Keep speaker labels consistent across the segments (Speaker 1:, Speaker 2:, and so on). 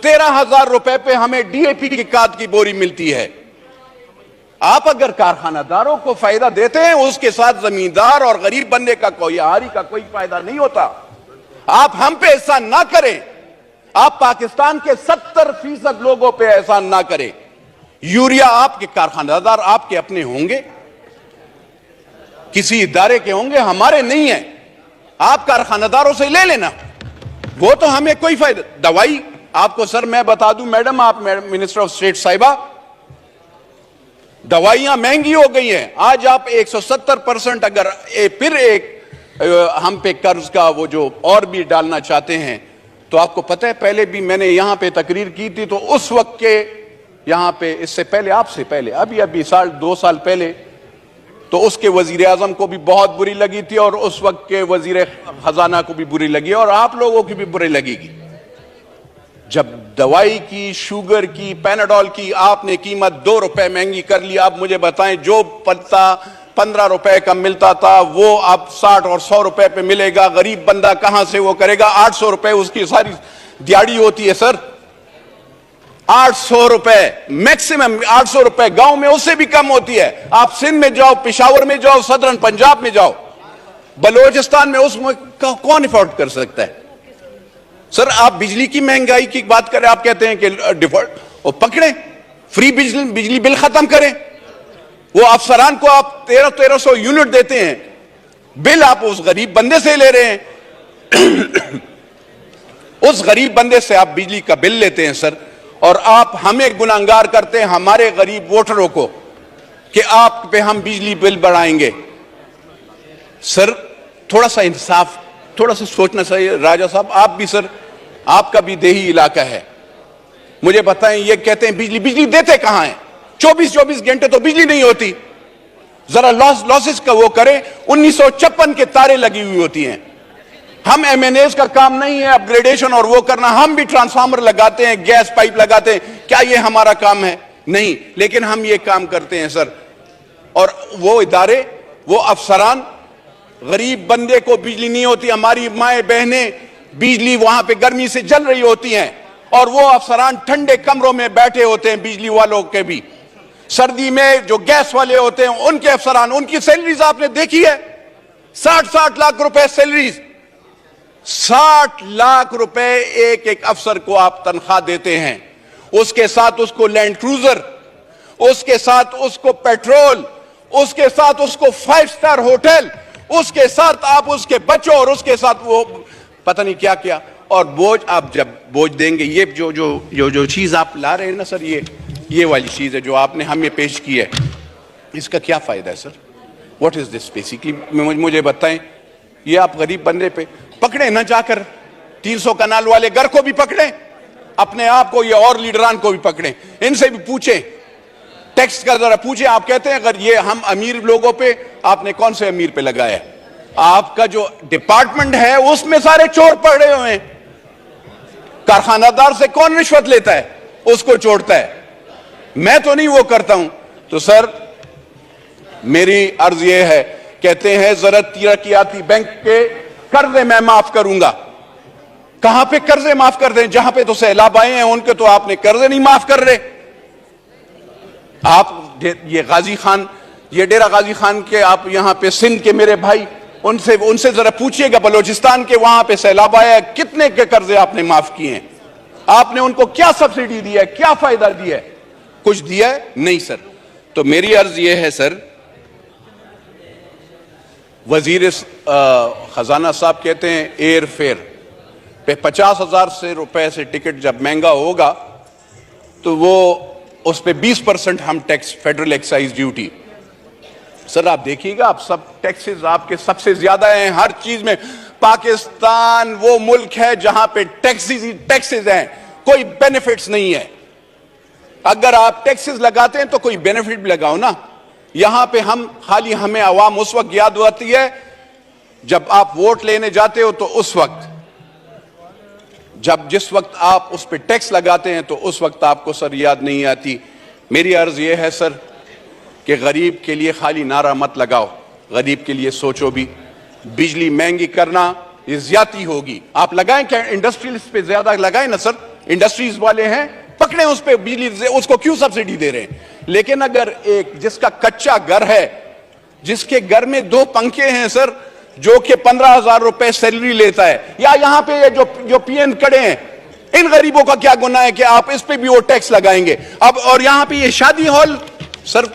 Speaker 1: 13,000 रुपए पे हमें DAP की खाद की बोरी मिलती है। आप अगर कारखाना दारों को फायदा देते हैं, उसके साथ जमींदार और गरीब बंदे का कोई आहारी का कोई फायदा नहीं होता। आप हम पे एहसान ना करें, आप पाकिस्तान के 70% लोगों पे एहसान ना करें। यूरिया आपके कारखानादार आपके अपने होंगे, किसी इदारे के होंगे, हमारे नहीं है। आप कारखानादारों से ले लेना, वो तो हमें कोई फायदा। दवाई आपको सर मैं बता दूं मैडम, आप मिनिस्टर ऑफ स्टेट साहिबा, दवाइयां महंगी हो गई हैं। आज आप 170% अगर फिर एक हम पे कर्ज का वो जो और भी डालना चाहते हैं, तो आपको पता है पहले भी मैंने यहां पे तकरीर की थी, तो उस वक्त के यहां पे इससे पहले आपसे पहले अभी साल 2 साल पहले तो उसके वजीर आजम को भी बहुत बुरी लगी थी और उस वक्त के वजीर खजाना को भी बुरी लगी और आप लोगों की भी बुरी लगेगी। जब दवाई की, शुगर की, पैनाडोल की आपने कीमत 2 रुपए महंगी कर ली। आप मुझे बताएं, जो पत्ता 15 रुपए का मिलता था वो अब 60 और 100 रुपए पे मिलेगा। गरीब बंदा कहां से वो करेगा? 800 रुपए उसकी सारी दिहाड़ी होती है सर, 800 रुपए मैक्सिमम, 800 रुपए गांव में उससे भी कम होती है। आप सिंध में जाओ, पिशावर में जाओ, सदरन पंजाब में जाओ, बलोचिस्तान में उसमें कौन अफोर्ड कर सकता है? सर आप बिजली की महंगाई की बात करें, आप कहते हैं कि डिफॉल्ट, वो पकड़े, फ्री बिजली बिल खत्म करें। वो अफसरान को आप 1300 यूनिट देते हैं, बिल आप उस गरीब बंदे से ले रहे हैं। उस गरीब बंदे से आप बिजली का बिल लेते हैं सर, और आप हमें गुनाहगार करते हैं, हमारे गरीब वोटरों को, कि आप पे हम बिजली बिल बढ़ाएंगे। सर थोड़ा सा इंसाफ, थोड़ा सा सोचना चाहिए। राजा साहब आप भी सर, आपका भी देही इलाका है, मुझे बताएं, ये कहते हैं बिजली देते कहां हैं? 24 घंटे तो बिजली नहीं होती। जरा लॉसेस का वो करें, 1956 के तारे लगी हुई होती हैं। हम MNAs का काम नहीं है अपग्रेडेशन और वो करना, हम भी ट्रांसफार्मर लगाते हैं, गैस पाइप लगाते हैं, क्या ये हमारा काम है? नहीं, लेकिन हम ये काम करते हैं सर। और वो इदारे, वो अफसरान, गरीब बंदे को बिजली नहीं होती, हमारी माएं बहनें बिजली वहां पे गर्मी से जल रही होती हैं, और वो अफसरान ठंडे कमरों में बैठे होते हैं, बिजली वालों के भी। सर्दी में जो गैस वाले होते हैं उनके अफसरान, उनकी सैलरीज आपने देखी है, 60 लाख रुपए सैलरीज, 60 लाख रुपए एक अफसर को आप तनख्वाह देते हैं। उसके साथ उसको लैंड क्रूजर, उसके साथ उसको पेट्रोल, उसके साथ उसको 5 स्टार होटल, उसके साथ आप उसके बच्चों और उसके साथ वो पता नहीं क्या क्या। और बोझ आप जब बोझ देंगे, ये जो चीज आप ला रहे हैं ना सर, ये वाली चीज है जो आपने हमें पेश की है, इसका क्या फायदा है sir? What is this basically? मुझे बताएं। ये आप गरीब बंदे पे पकड़े ना, जाकर 300 कनाल वाले घर को भी पकड़े, अपने आप को, ये और लीडरान को भी पकड़े, इनसे भी पूछे, टैक्स का जरा पूछे। आप कहते हैं अगर ये हम अमीर लोगों पे, आपने कौन से अमीर पे लगाया है? आपका जो डिपार्टमेंट है उसमें सारे चोर पड़े हुए हैं। कारखानादार से कौन रिश्वत लेता है? उसको छोड़ता है। मैं तो नहीं वो करता हूं। तो सर मेरी अर्ज ये है, कहते हैं जरा तरक्याती बैंक के कर्जे मैं माफ करूंगा। कहां पे कर्जे माफ कर दें? जहां पे तो सैलाब आए हैं उनके तो आपने कर्जे नहीं माफ कर रहे। आप ये गाजी खान, ये डेरा गाजी खान के, आप यहां पे सिंध के मेरे भाई, उनसे जरा पूछिएगा, बलोचिस्तान के वहां पे सैलाब आया है, कितने के कर्जे आपने माफ किए हैं? आपने उनको क्या सब्सिडी दी है, क्या फायदा दिया है? कुछ दिया है? नहीं सर। तो मेरी अर्ज यह है सर, वजीर खजाना साहब कहते हैं एयर फेयर पे 50,000 से रुपए से टिकट जब महंगा होगा तो वो उस पे 20% हम tax, federal excise duty. Sir आप देखिएगा, आप सब टैक्सेस आपके सबसे ज्यादा हैं हर चीज में। पाकिस्तान वो मुल्क है जहां पे टैक्सेस हैं, कोई बेनिफिट्स नहीं है। अगर आप टैक्सेस लगाते हैं तो कोई बेनिफिट भी लगाओ ना। यहां पे हम खाली, हमें आवाम उस वक्त याद आती है जब आप वोट लेने जाते हो, तो उस वक्त जिस वक्त आप उस पे टैक्स लगाते हैं तो उस वक्त आपको सर याद नहीं आती। मेरी अर्ज यह है सर कि गरीब के लिए खाली नारा मत लगाओ, गरीब के लिए सोचो भी। बिजली महंगी करना ये ज्यादती होगी। आप लगाएं क्या? इंडस्ट्रियलिस्ट पे ज्यादा लगाएं ना सर, انڈسٹریز والے ہیں, پکڑیں اس پہ بجلی سے, اس کو کیوں سبسڈی دے رہے ہیں. لیکن اگر ایک جس کا کچا گھر ہے, جس کے گھر میں 2 پنکھے ہیں سر, جو کہ 15,000 روپے سیلری لیتا ہے, یا یہاں پہ جو پی این کھڑے ہیں, ان غریبوں کا کیا گناہ ہے کہ آپ اس پہ بھی وہ ٹیکس لگائیں گے. اب اور یہاں پہ یہ شادی ہال سر,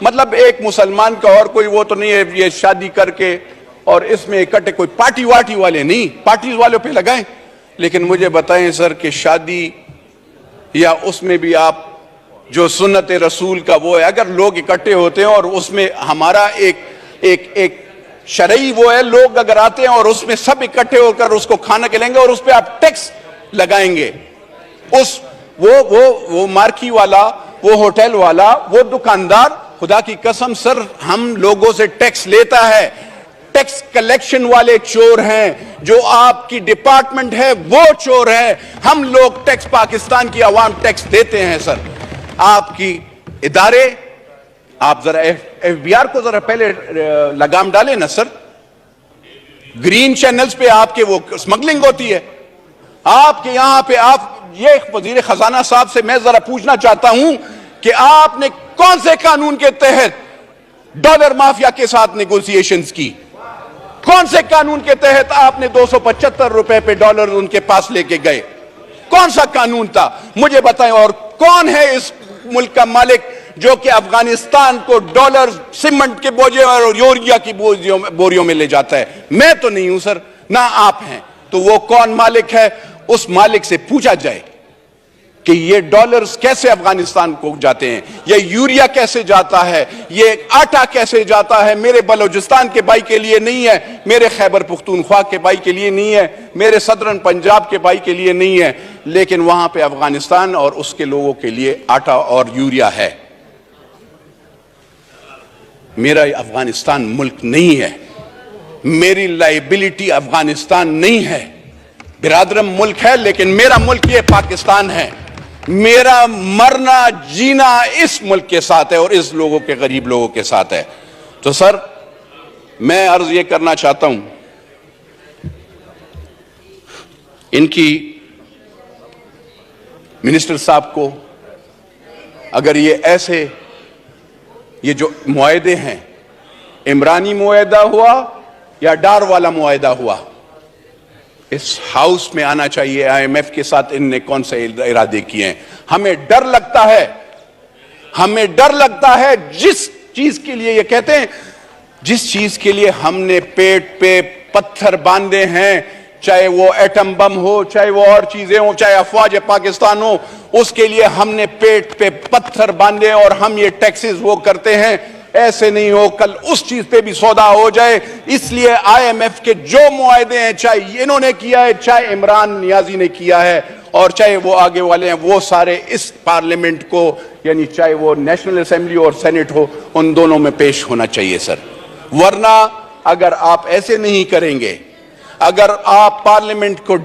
Speaker 1: مطلب ایک مسلمان کا اور کوئی وہ تو نہیں ہے, یہ شادی کر کے اور اس میں اکٹھے کوئی پارٹی واٹی والے نہیں, پارٹیز والوں پہ لگائیں. لیکن مجھے بتائیں سر کہ شادی یا اس میں بھی آپ جو سنت رسول کا وہ ہے, اگر لوگ اکٹھے ہوتے ہیں اور اس میں ہمارا ایک شرعی وہ ہے, لوگ اگر آتے ہیں اور اس میں سب اکٹھے ہو کر اس کو کھانا کھلائیں گے اور اس پہ آپ ٹیکس لگائیں گے, وہ مارکی والا, وہ ہوٹل والا, وہ دکاندار, خدا کی قسم سر ہم لوگوں سے ٹیکس لیتا ہے. ٹیکس کلیکشن والے چور ہیں, جو آپ کی ڈپارٹمنٹ ہے وہ چور ہے. ہم لوگ ٹیکس, پاکستان کی عوام ٹیکس دیتے ہیں سر. آپ کی ادارے, آپ ذرا ایف بی آر کو ذرا پہلے لگام ڈالیں نا سر. گرین چینلز پہ آپ کے وہ سمگلنگ ہوتی ہے. آپ کے یہاں پہ آپ, یہ وزیر خزانہ صاحب سے میں ذرا پوچھنا چاہتا ہوں کہ آپ نے کون سے قانون کے تحت ڈالر مافیا کے ساتھ نیگوسیشنز کی؟ کون سے قانون کے تحت آپ نے 275 روپے پہ ڈالر ان کے پاس لے کے گئے؟ کون سا قانون تھا مجھے بتائیں. اور کون ہے اس ملک کا مالک جو کہ افغانستان کو ڈالر سیمنٹ کے بوجھے اور یوریا کی بوریوں میں لے جاتا ہے؟ میں تو نہیں ہوں سر, نہ آپ ہیں. تو وہ کون مالک ہے؟ اس مالک سے پوچھا جائے کہ یہ ڈالرز کیسے افغانستان کو جاتے ہیں, یہ یوریا کیسے جاتا ہے, یہ آٹا کیسے جاتا ہے. میرے بلوچستان کے بھائی کے لیے نہیں ہے, میرے خیبر پختونخوا کے بھائی کے لیے نہیں ہے, میرے صدرن پنجاب کے بھائی کے لیے نہیں ہے, لیکن وہاں پہ افغانستان اور اس کے لوگوں کے لیے آٹا اور یوریا ہے. میرا افغانستان ملک نہیں ہے, میری لائبلٹی افغانستان نہیں ہے. برادرم ملک ہے لیکن میرا ملک یہ پاکستان ہے. میرا مرنا جینا اس ملک کے ساتھ ہے اور اس لوگوں کے, غریب لوگوں کے ساتھ ہے. تو سر میں عرض یہ کرنا چاہتا ہوں ان کی منسٹر صاحب کو, اگر یہ ایسے یہ جو معاہدے ہیں, عمرانی معاہدہ ہوا یا ڈار والا معاہدہ ہوا, اس ہاؤس میں آنا چاہیے. آئی ایم ایف کے ساتھ ان نے کون سے ارادے کیے ہیں؟ ہمیں ڈر لگتا ہے, ہمیں ڈر لگتا ہے جس چیز کے لیے, یہ کہتے ہیں جس چیز کے لیے ہم نے پیٹ پہ پتھر باندھے ہیں, چاہے وہ ایٹم بم ہو, چاہے وہ اور چیزیں ہوں, چاہے افواج پاکستان ہو, اس کے لیے ہم نے پیٹ پہ پتھر باندھے اور ہم یہ ٹیکسز وہ کرتے ہیں. ایسے نہیں ہو کل اس چیز پہ بھی سودا ہو جائے. اس لیے آئی ایم ایف کے جو معاہدے ہیں, چاہے انہوں نے کیا ہے, چاہے عمران نیازی نے کیا ہے, اور چاہے وہ آگے والے ہیں, وہ سارے اس پارلیمنٹ کو, یعنی چاہے وہ نیشنل اسمبلی اور سینٹ ہو, ان دونوں میں پیش ہونا چاہیے سر. ورنہ اگر آپ ایسے نہیں کریں گے, اگر آپ پارلیمنٹ کو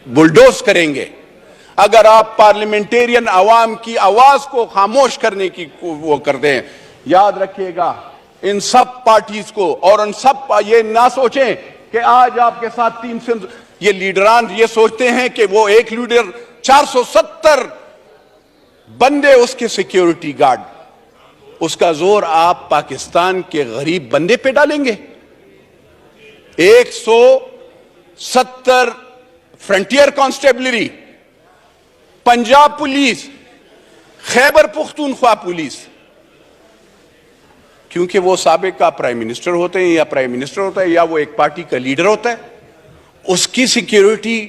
Speaker 1: بلڈوز کریں گے, اگر آپ پارلیمنٹیرین عوام کی آواز کو خاموش کرنے کی وہ کرتے ہیں, یاد رکھیے گا ان سب پارٹیز کو, اور ان سب یہ نہ سوچیں کہ آج آپ کے ساتھ 300 یہ لیڈران یہ سوچتے ہیں کہ وہ ایک لیڈر 470 بندے اس کے سیکیورٹی گارڈ, اس کا زور آپ پاکستان کے غریب بندے پہ ڈالیں گے. 170 frontier constabulary, Punjab police, Khyber Pakhtunkhwa police, کیونکہ وہ سابقہ پرائم منسٹر ہوتے ہیں یا پرائم منسٹر ہوتا ہے یا وہ ایک پارٹی کا لیڈر ہوتا ہے, اس کی سیکیورٹی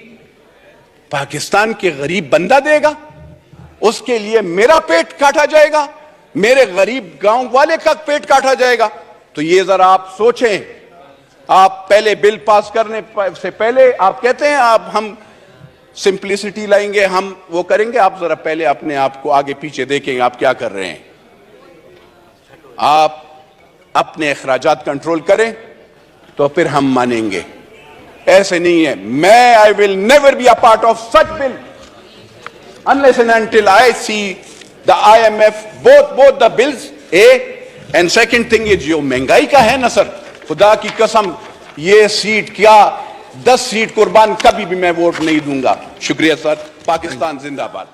Speaker 1: پاکستان کے غریب بندہ دے گا. اس کے لیے میرا پیٹ کاٹا جائے گا, میرے غریب گاؤں والے کا پیٹ کاٹا جائے گا. تو یہ ذرا آپ سوچیں. آپ پہلے بل پاس کرنے سے پہلے آپ کہتے ہیں آپ ہم سمپلیسٹی لائیں گے, ہم وہ کریں گے. آپ ذرا پہلے اپنے آپ کو آگے پیچھے دیکھیں آپ کیا کر رہے ہیں. آپ اپنے اخراجات کنٹرول کریں تو پھر ہم مانیں گے. ایسے نہیں ہے. میں I will never be a part of such bill unless and until I see the IMF both the bills. And second thing is جو مہنگائی کا ہے نا سر, خدا کی قسم یہ سیٹ کیا 10 सीट कुर्बान कभी भी मैं वोट नहीं दूंगा. शुक्रिया सर. पाकिस्तान जिंदाबाद.